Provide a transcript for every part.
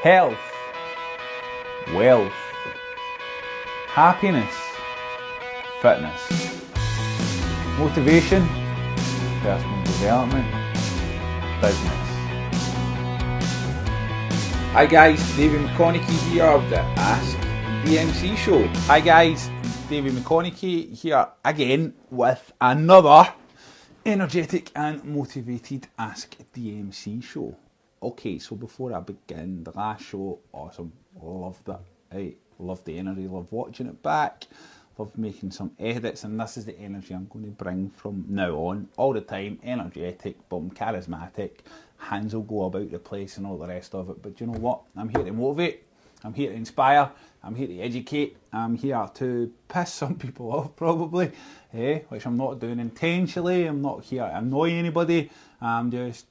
health, wealth, happiness, fitness, motivation, personal development, business. Hi guys, David McConaughey here of the Ask DMC show. Hi guys, David McConaughey here again with another energetic and motivated Ask DMC show. Okay, so before I begin, the last show, awesome, loved it. I loved the energy, loved watching it back, loved making some edits, and this is the energy I'm going to bring from now on, all the time, energetic, boom, charismatic, hands will go about the place and all the rest of it. But you know what? I'm here to motivate, I'm here to inspire, I'm here to educate, I'm here to piss some people off probably, which I'm not doing intentionally. I'm not here to annoy anybody. I'm just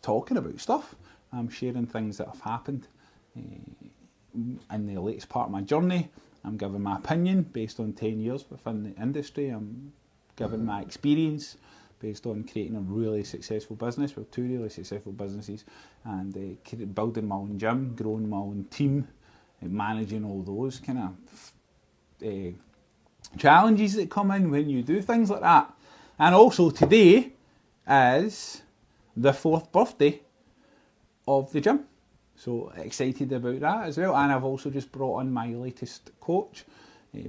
talking about stuff. I'm sharing things that have happened in the latest part of my journey. I'm giving my opinion based on 10 years within the industry. I'm giving my experience based on creating a really successful business with two really successful businesses, and building my own gym, growing my own team, and managing all those kind of challenges that come in when you do things like that. And also today is the 4th birthday of the gym, so excited about that as well. And I've also just brought on my latest coach,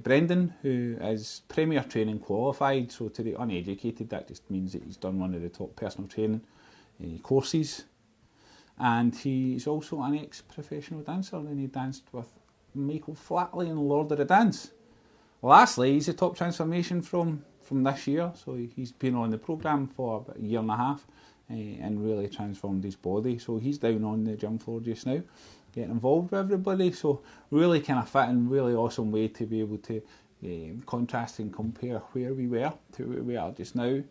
Brendan, who is Premier Training qualified. So to the uneducated, that just means that he's done one of the top personal training courses, and he's also an ex-professional dancer, and he danced with Michael Flatley in Lord of the Dance. Lastly, he's a top transformation from this year, so he's been on the programme for about a year and a half and really transformed his body. So he's down on the gym floor just now, getting involved with everybody. So really kind of fitting, really awesome way to be able to contrast and compare where we were to where we are just now,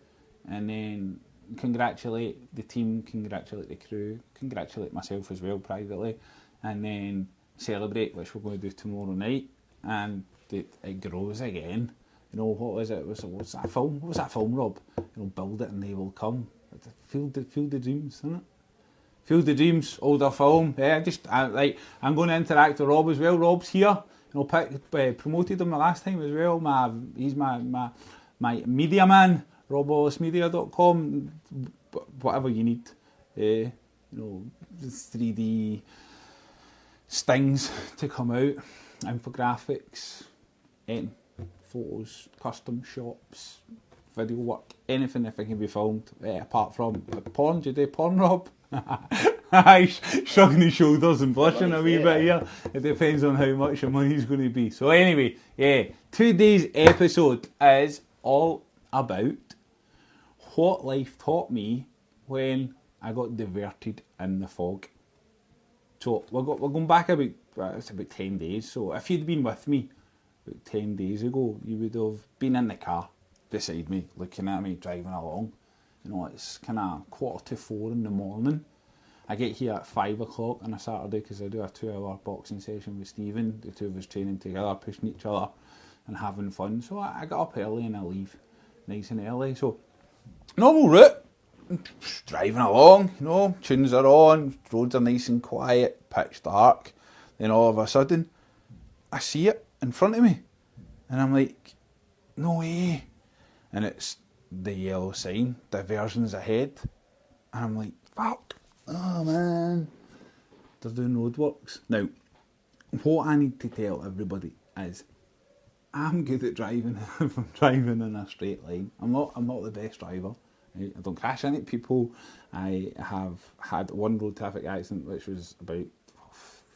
and then congratulate the team, congratulate the crew, congratulate myself as well privately, and then celebrate, which we're going to do tomorrow night. And it grows again. You know, what was it? What's that film? What was that film, Rob? You know, build it and they will come. Field the dreams, isn't it? Field the Dreams, older film. Yeah, I'm going to interact with Rob as well. Rob's here. You know, promoted him the last time as well. He's my media man. RobWallaceMedia.com. Whatever you need. You know, 3D stings to come out, infographics, photos, custom shops, video work, anything that can be filmed, apart from porn. Do you do porn, Rob? He's shrugging his shoulders and blushing a wee bit here. It depends on how much your money's going to be. So anyway, today's episode is all about what life taught me when I got diverted in the fog. So we're going back about 10 days. So if you'd been with me about 10 days ago, you would have been in the car beside me, looking at me, driving along. You know, it's kind of 3:45 in the morning. I get here at 5 o'clock on a Saturday because I do a 2-hour boxing session with Stephen. The two of us training together, pushing each other and having fun. So I get up early and I leave nice and early. So normal route, driving along, you know, tunes are on, roads are nice and quiet, pitch dark. Then all of a sudden, I see it in front of me, and I'm like, no way. And it's the yellow sign, diversions ahead. And I'm like, fuck, oh man, they're doing roadworks. Now, what I need to tell everybody is, I'm good at driving if I'm driving in a straight line. I'm not the best driver. Right? I don't crash into people. I have had one road traffic accident, which was about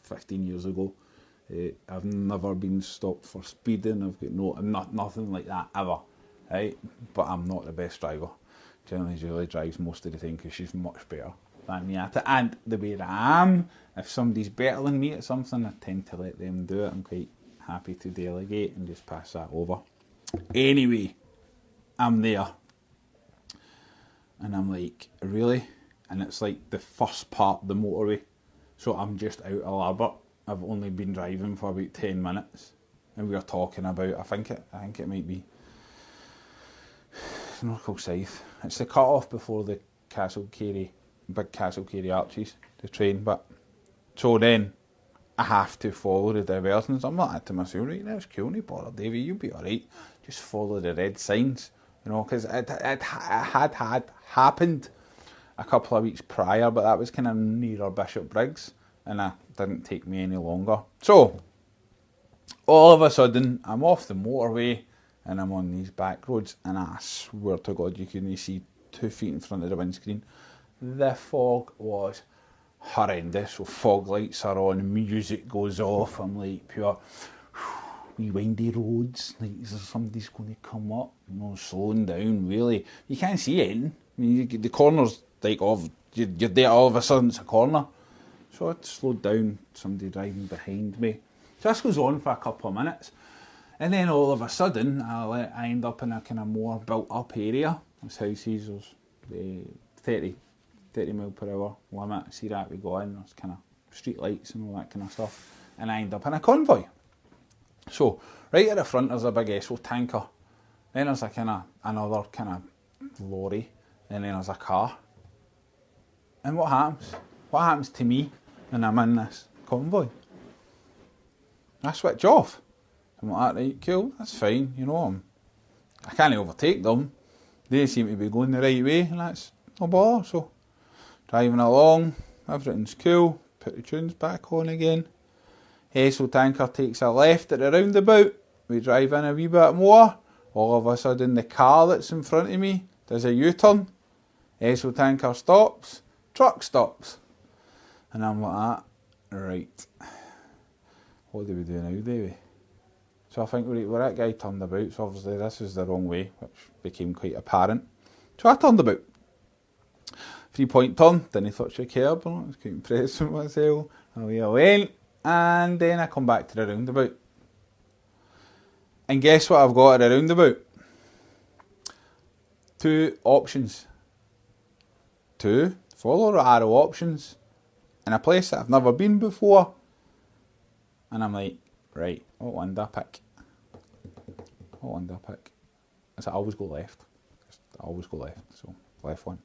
15 years ago. I've never been stopped for speeding. I'm not nothing like that ever. Right, but I'm not the best driver. Generally, Julie drives most of the time because she's much better than me at it. And the way that I am, if somebody's better than me at something, I tend to let them do it. I'm quite happy to delegate and just pass that over. Anyway, I'm there. And I'm like, really? And it's like the first part of the motorway. So I'm just out of Larbert. I've only been driving for about 10 minutes. And we were talking about, I think it might be Norfolk Scythe. It's the cut off before the big Castle Carey arches, the train, but So then I have to follow the diversions. I'm like to myself, right, that's cool, no bother, Davey, you'll be alright. Just follow the red signs, you know, because it had happened a couple of weeks prior, but that was kind of nearer Bishop Briggs, and it didn't take me any longer. So, all of a sudden, I'm off the motorway, and I'm on these back roads, and I swear to God, you couldn't see 2 feet in front of the windscreen. The fog was horrendous. So fog lights are on, music goes off. I'm like, pure wee windy roads. Like, is there somebody's going to come up? You know, slowing down. Really, you can't see anything. I mean, the corner's like off. You're there all of a sudden. It's a corner. So I slowed down. Somebody driving behind me. So this goes on for a couple of minutes, and then all of a sudden I end up in a kind of more built-up area. There's houses. There's the 30 mile per hour limit. See that we go in, there's kind of street lights and all that kind of stuff, and I end up in a convoy. So right at the front there's a big Esso tanker, then there's a kind of another kind of lorry, and then there's a car. And what happens? What happens to me when I'm in this convoy? I switch off. I'm like, right, cool, that's fine, you know, I can't overtake them. They seem to be going the right way, and that's no bother. So driving along, everything's cool, put the tunes back on again. Esso tanker takes a left at the roundabout, we drive in a wee bit more, all of a sudden the car that's in front of me does a U-turn, Esso tanker stops, truck stops, and I'm like, right, what do we do now, Davey? So I think, well, that guy turned about, so obviously this is the wrong way, which became quite apparent. So I turned about. 3-point turn, didn't touch the curb, I was quite impressed with myself. Away I went, and then I come back to the roundabout. And guess what I've got at the roundabout? 2 options. 2 follow arrow options in a place that I've never been before. And I'm like, right, what one do I pick? What one do I pick? I always go left. I always go left, so left one.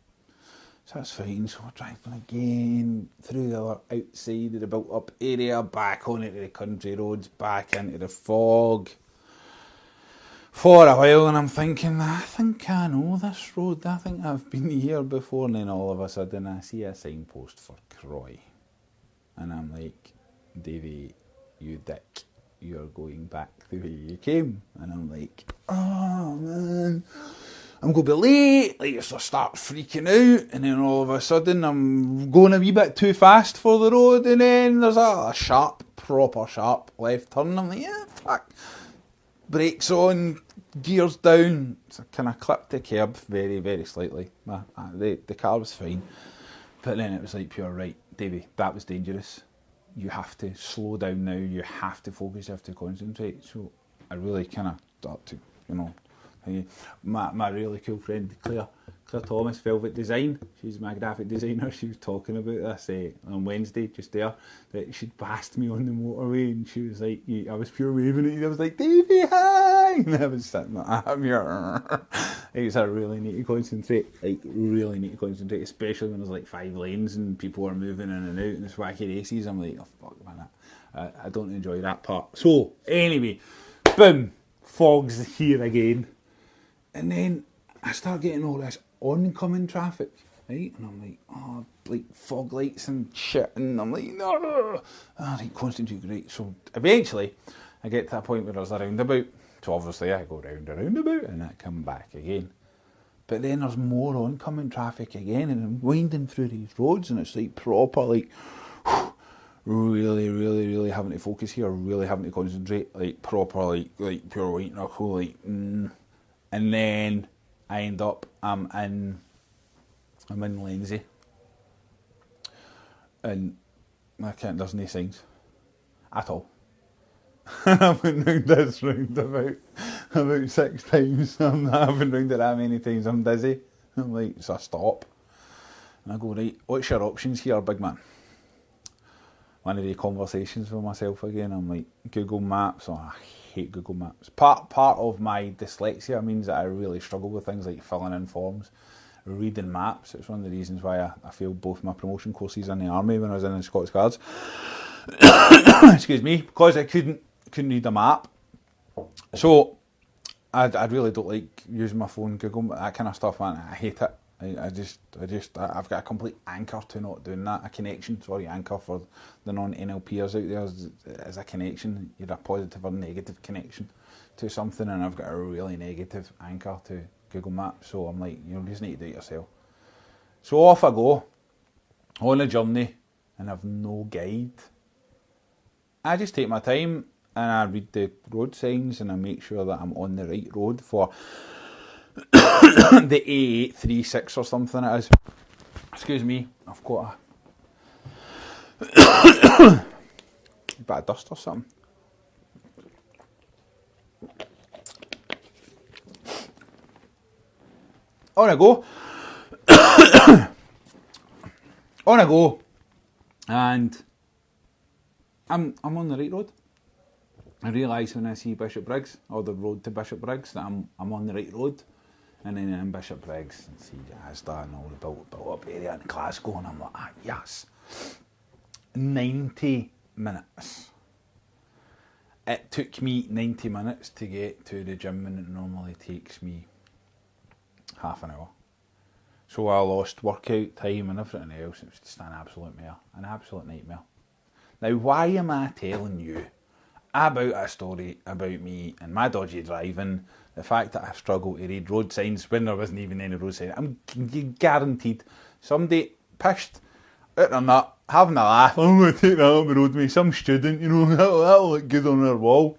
So that's fine, so we're driving again through the other outside of the built up area, back onto the country roads, back into the fog. For a while, and I'm thinking, I think I know this road, I think I've been here before, and then all of a sudden I see a signpost for Croy. And I'm like, Davey, you dick, you're going back the way you came. And I'm like, oh man, I'm going to be late. Like, so I start freaking out, and then all of a sudden I'm going a wee bit too fast for the road, and then there's a sharp, proper sharp left turn. I'm like, yeah, fuck. Brakes on, gears down. So I kind of clipped the curb very, very slightly. The car was fine. But then it was like, pure right, Davey, that was dangerous. You have to slow down now, you have to focus, you have to concentrate. So I really kind of started to, you know, my really cool friend Claire Thomas, Velvet Design, she's my graphic designer, she was talking about this on Wednesday, just there, that she'd passed me on the motorway, and she was like, I was pure waving at you, I was like, Davey, hi! And I was sitting like, I'm here. I really need to concentrate, especially when there's like 5 lanes and people are moving in and out and it's wacky races. I'm like, oh fuck man, I don't enjoy that part. So anyway, boom, fog's here again. And then I start getting all this oncoming traffic, right? And I'm like, oh, like fog lights and shit. And I'm like, no. Right, concentrate, great. So eventually, I get to a point where there's a roundabout. So obviously, I go round the roundabout and I come back again. But then there's more oncoming traffic again, and I'm winding through these roads, and it's like proper, like, really, really, really having to focus here, really having to concentrate, like proper, like pure white knuckle, like. And then I end up, I'm in Lindsay, and there's no signs at all. I've been round this roundabout about 6 times. I haven't round it that many times. I'm dizzy. I'm like, so I stop, and I go, right, what's your options here, big man? One of the conversations with myself again. I'm like, Google Maps. Oh, I hate Google Maps. Part of my dyslexia means that I really struggle with things like filling in forms. reading maps. It's one of the reasons why I failed both my promotion courses in the army when I was in the Scots Guards. Excuse me, because I couldn't read a map. So I really don't like using my phone, Google, that kind of stuff, man. I hate it. I've got a complete anchor to not doing that. A connection, anchor for the non-NLPers out there is a connection. You're a positive or negative connection to something, and I've got a really negative anchor to Google Maps. So I'm like, you just need to do it yourself. So off I go on a journey, and I've no guide. I just take my time and I read the road signs and I make sure that I'm on the right road for the A836 or something it is. Excuse me, I've got a bit of dust or something. On I go. On I go. And I'm on the right road. I realise when I see Bishop Briggs, or the road to Bishop Briggs, that I'm on the right road. And then in Bishop Briggs, and see Asda and all the built up area in Glasgow, and I'm like, yes. 90 minutes. It took me 90 minutes to get to the gym, and it normally takes me half an hour. So I lost workout time and everything else. It was just an absolute nightmare. Now, why am I telling you about a story about me and my dodgy driving, the fact that I struggle to read road signs when there wasn't even any road signs? I'm guaranteed somebody pissed out their nut, having a laugh. I'm going to take that up the road with me. Some student, that'll look good on their wall.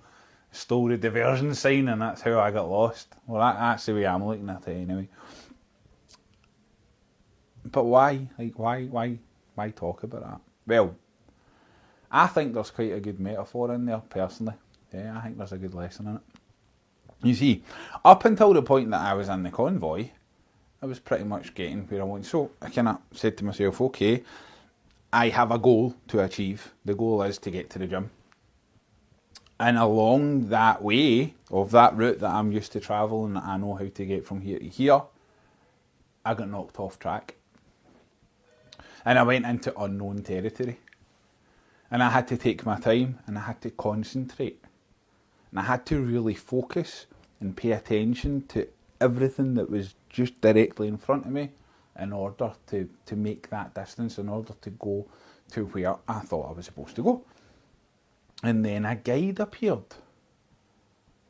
Stole the diversion sign, and that's how I got lost. Well, that's the way I'm looking at it anyway. But why? Why talk about that? Well, I think there's quite a good metaphor in there, personally. Yeah, I think there's a good lesson in it. You see, up until the point that I was in the convoy, I was pretty much getting where I wanted. So I kind of said to myself, okay, I have a goal to achieve. The goal is to get to the gym. And along that way, of that route that I'm used to travelling, that I know how to get from here to here, I got knocked off track. And I went into unknown territory. And I had to take my time, and I had to concentrate. And I had to really focus and pay attention to everything that was just directly in front of me in order to make that distance, in order to go to where I thought I was supposed to go. And then a guide appeared.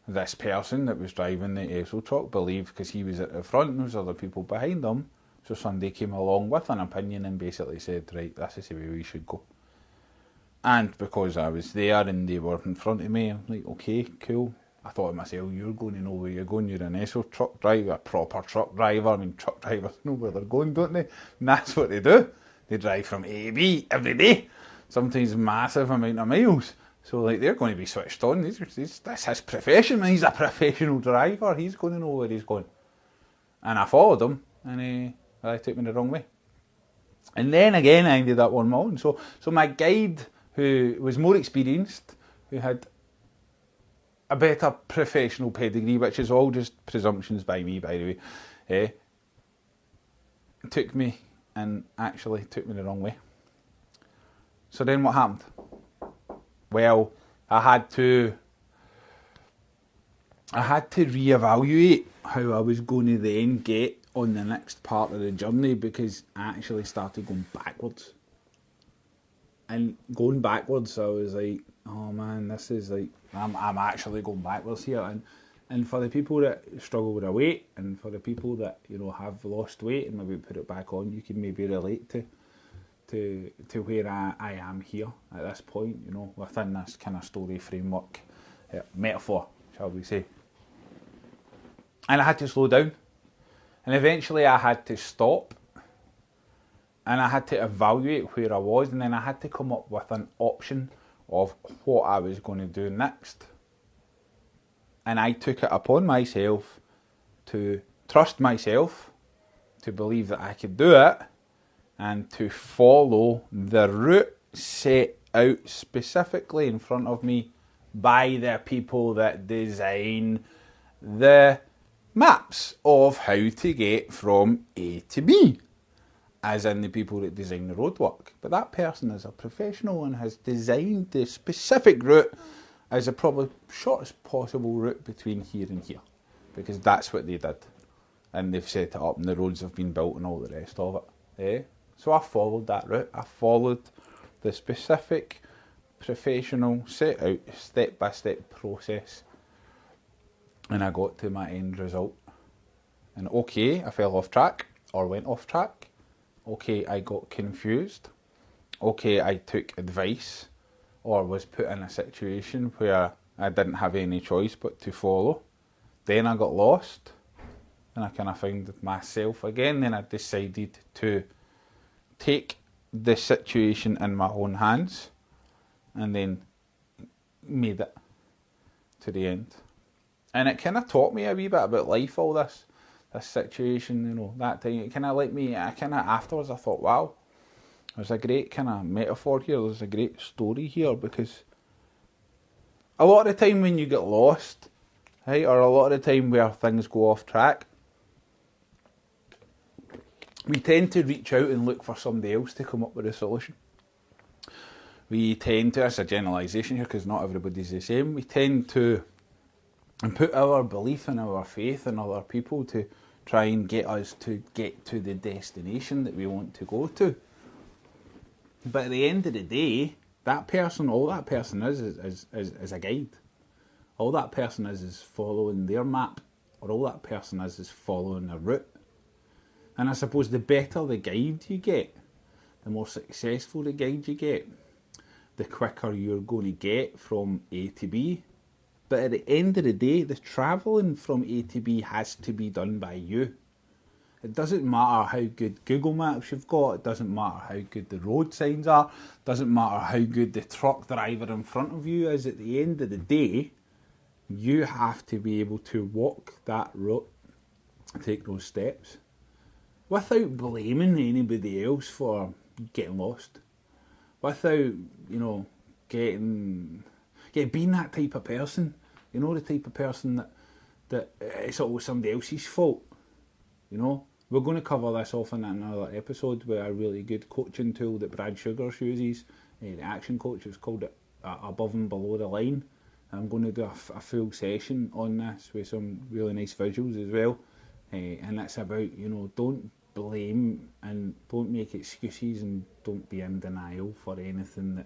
This person that was driving the ESO truck believed, because he was at the front and there was other people behind him, so somebody came along with an opinion and basically said, right, this is the way we should go. And because I was there and they were in front of me, I'm like, okay, cool. I thought to myself, you're going to know where you're going. You're an ESO truck driver, a proper truck driver. I mean, truck drivers know where they're going, don't they? And that's what they do. They drive from A to B every day, sometimes massive amount of miles. So like, they're going to be switched on. That's his profession. He's a professional driver. He's going to know where he's going. And I followed him, and he took me the wrong way. And then again, I ended up on my own. So my guide, who was more experienced, who had a better professional pedigree, which is all just presumptions by me, by the way, took me the wrong way. So then what happened? Well, I had to reevaluate how I was going to then get on the next part of the journey, because I actually started going backwards. And going backwards, I was like, oh man, this is like, I'm actually going backwards here. And for the people that struggle with their weight, and for the people that, have lost weight and maybe put it back on, you can maybe relate to where I am here at this point, within this kind of story framework, metaphor, shall we say. And I had to slow down. And eventually I had to stop. And I had to evaluate where I was, and then I had to come up with an option of what I was going to do next. And I took it upon myself to trust myself, to believe that I could do it, and to follow the route set out specifically in front of me by the people that design the maps of how to get from A to B, as in the people that design the roadwork. But that person is a professional and has designed the specific route as the probably shortest possible route between here and here, because that's what they did. And they've set it up and the roads have been built and all the rest of it. Yeah? So I followed that route. I followed the specific, professional, set out, step-by-step process. And I got to my end result. And okay, I fell off track, or went off track. Okay, I got confused. Okay, I took advice, or was put in a situation where I didn't have any choice but to follow. Then I got lost, and I kind of found myself again. Then I decided to take the situation in my own hands, and then made it to the end. And it kind of taught me a wee bit about life, all this situation, you know, that time. It kind of let me, afterwards I thought, wow, there's a great kind of metaphor here, there's a great story here, because a lot of the time when you get lost, right, or a lot of the time where things go off track, we tend to reach out and look for somebody else to come up with a solution. We tend to, it's a generalisation here because not everybody's the same, we tend to put our belief and our faith in other people to try and get us to get to the destination that we want to go to. But at the end of the day, that person, all that person is a guide. All that person is following their map, or all that person is following a route. And I suppose the better the guide you get, the more successful the guide you get, the quicker you're going to get from A to B. But at the end of the day, the travelling from A to B has to be done by you. It doesn't matter how good Google Maps you've got, it doesn't matter how good the road signs are, it doesn't matter how good the truck driver in front of you is. At the end of the day, you have to be able to walk that route, take those steps, without blaming anybody else for getting lost. Without, being that type of person. You know, the type of person that it's always somebody else's fault. You know, we're going to cover this off in another episode with a really good coaching tool that Brad Sugars uses. The Action Coach, it's called it Above and Below the Line. I'm going to do a full session on this with some really nice visuals as well. And it's about, don't blame and don't make excuses and don't be in denial for anything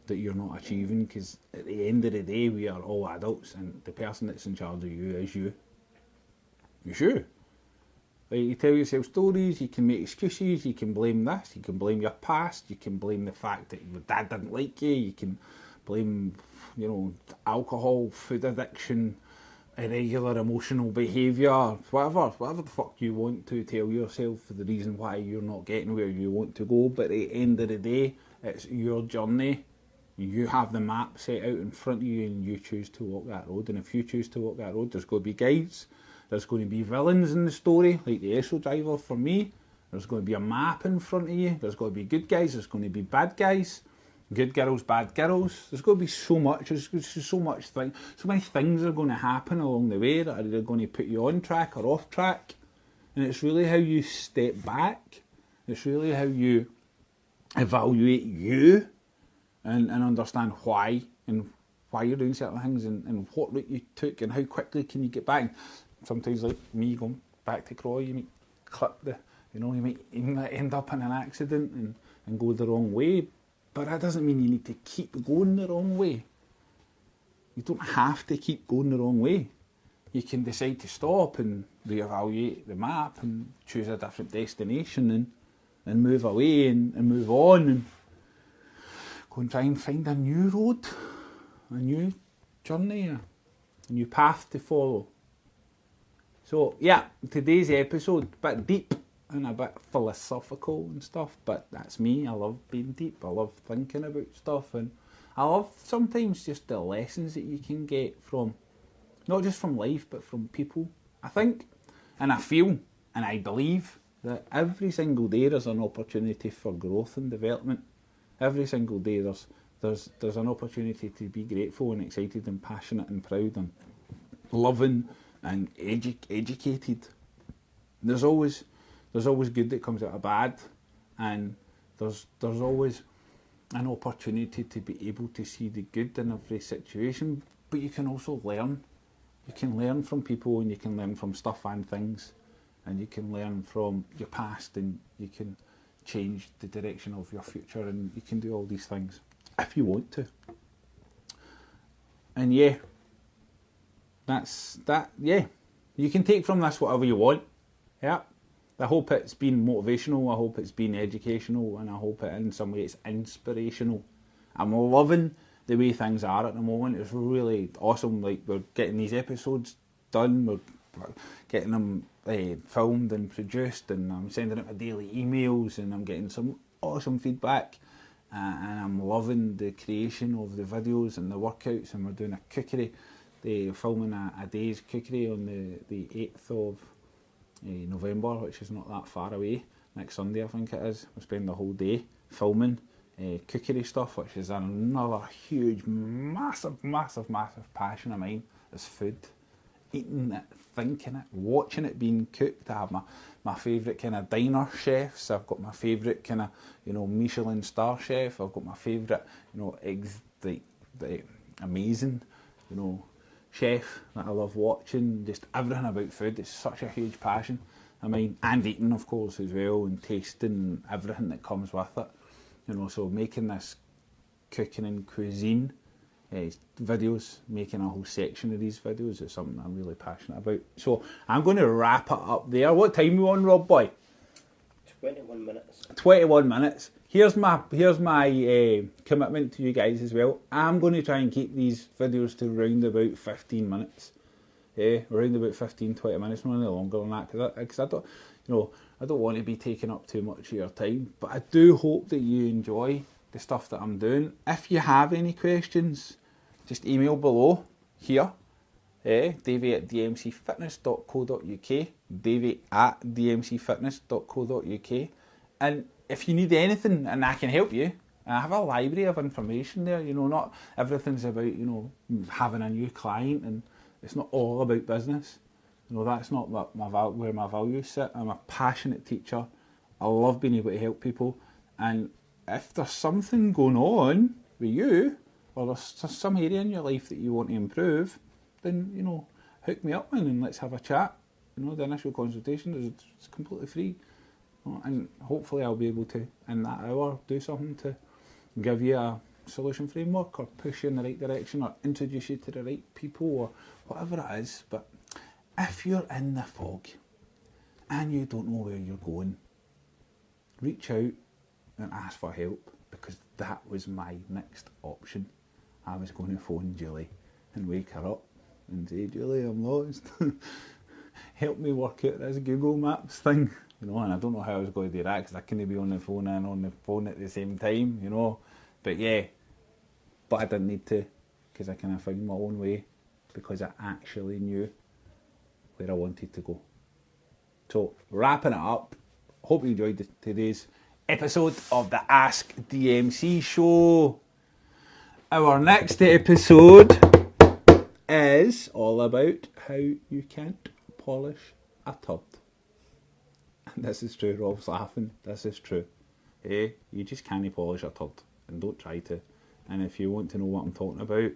that you're not achieving, because at the end of the day we are all adults and the person that's in charge of you is you. It's you. Like, you tell yourself stories, you can make excuses, you can blame this, you can blame your past, you can blame the fact that your dad didn't like you, you can blame, alcohol, food addiction, irregular emotional behaviour, whatever the fuck you want to tell yourself for the reason why you're not getting where you want to go. But at the end of the day, it's your journey. You have the map set out in front of you and you choose to walk that road. And if you choose to walk that road, there's going to be guides, there's going to be villains in the story, like the ESO driver for me. There's going to be a map in front of you, there's going to be good guys, there's going to be bad guys, good girls, bad girls. There's going to be so much, so many things are going to happen along the way that are either going to put you on track or off track. And it's really how you step back, it's really how you evaluate you and understand why you're doing certain things and what route you took and how quickly can you get back. Sometimes, like me going back to Croy, you might clip you might end up in an accident and go the wrong way, but that doesn't mean you need to keep going the wrong way. You don't have to keep going the wrong way. You can decide to stop and reevaluate the map and choose a different destination and move away and move on and go and try and find a new road, a new journey, a new path to follow. So yeah, today's episode, a bit deep and a bit philosophical and stuff, but that's me. I love being deep, I love thinking about stuff, and I love sometimes just the lessons that you can get from, not just from life, but from people. I think, and I feel, and I believe that every single day there's an opportunity for growth and development. Every single day there's an opportunity to be grateful and excited and passionate and proud and loving and educated. There's always good that comes out of bad, and there's always an opportunity to be able to see the good in every situation, but you can also learn. You can learn from people, and you can learn from stuff and things, and you can learn from your past, and you can change the direction of your future, and you can do all these things if you want to. And yeah, that's that. Yeah, you can take from this whatever you want. Yeah, I hope it's been motivational, I hope it's been educational, and I hope it in some way it's inspirational. I'm loving the way things are at the moment. It's really awesome. Like, we're getting these episodes done, we're getting them filmed and produced, and I'm sending out my daily emails, and I'm getting some awesome feedback, and I'm loving the creation of the videos and the workouts. And we're doing a cookery, filming a day's cookery on the 8th of November, which is not that far away. Next Sunday, I think it is. We'll spend the whole day filming cookery stuff, which is another huge, massive passion of mine, is food. Eating it, thinking it, watching it being cooked. I have my favourite kind of diner chefs. I've got my favourite kind of, Michelin star chef. I've got my favourite, the amazing, chef that I love watching. Just everything about food. It's such a huge passion of mine, and eating, of course, as well, and tasting everything that comes with it. So making this cooking and cuisine videos, making a whole section of these videos, is something I'm really passionate about. So I'm going to wrap it up there. What time are we on, Rob boy? 21 minutes. 21 minutes. Here's my commitment to you guys as well. I'm going to try and keep these videos to around about 15 minutes. Around about 15-20 minutes, not any longer than that, because I don't, I don't want to be taking up too much of your time. But I do hope that you enjoy the stuff that I'm doing. If you have any questions, just email below here, Davey at dmcfitness.co.uk, Davey at dmcfitness.co.uk. And if you need anything and I can help you, I have a library of information there. Not everything's about, having a new client, and it's not all about business. That's not where my values sit. I'm a passionate teacher. I love being able to help people. And if there's something going on with you, or there's some area in your life that you want to improve, then, hook me up, man, and let's have a chat. The initial consultation is completely free. And hopefully I'll be able to, in that hour, do something to give you a solution framework, or push you in the right direction, or introduce you to the right people, or whatever it is. But if you're in the fog and you don't know where you're going, reach out and ask for help, because that was my next option. I was going to phone Julie and wake her up and say, Julie, I'm lost. Help me work out this Google Maps thing. And I don't know how I was going to do that, because I couldn't be on the phone and on the phone at the same time, But yeah, but I didn't need to, because I kind of found my own way, because I actually knew where I wanted to go. So, wrapping it up, hope you enjoyed today's episode of the Ask DMC show. Our next episode is all about how you can't polish a turd. And this is true, Rob's laughing, this is true. You just can't polish a turd, and don't try to. And if you want to know what I'm talking about,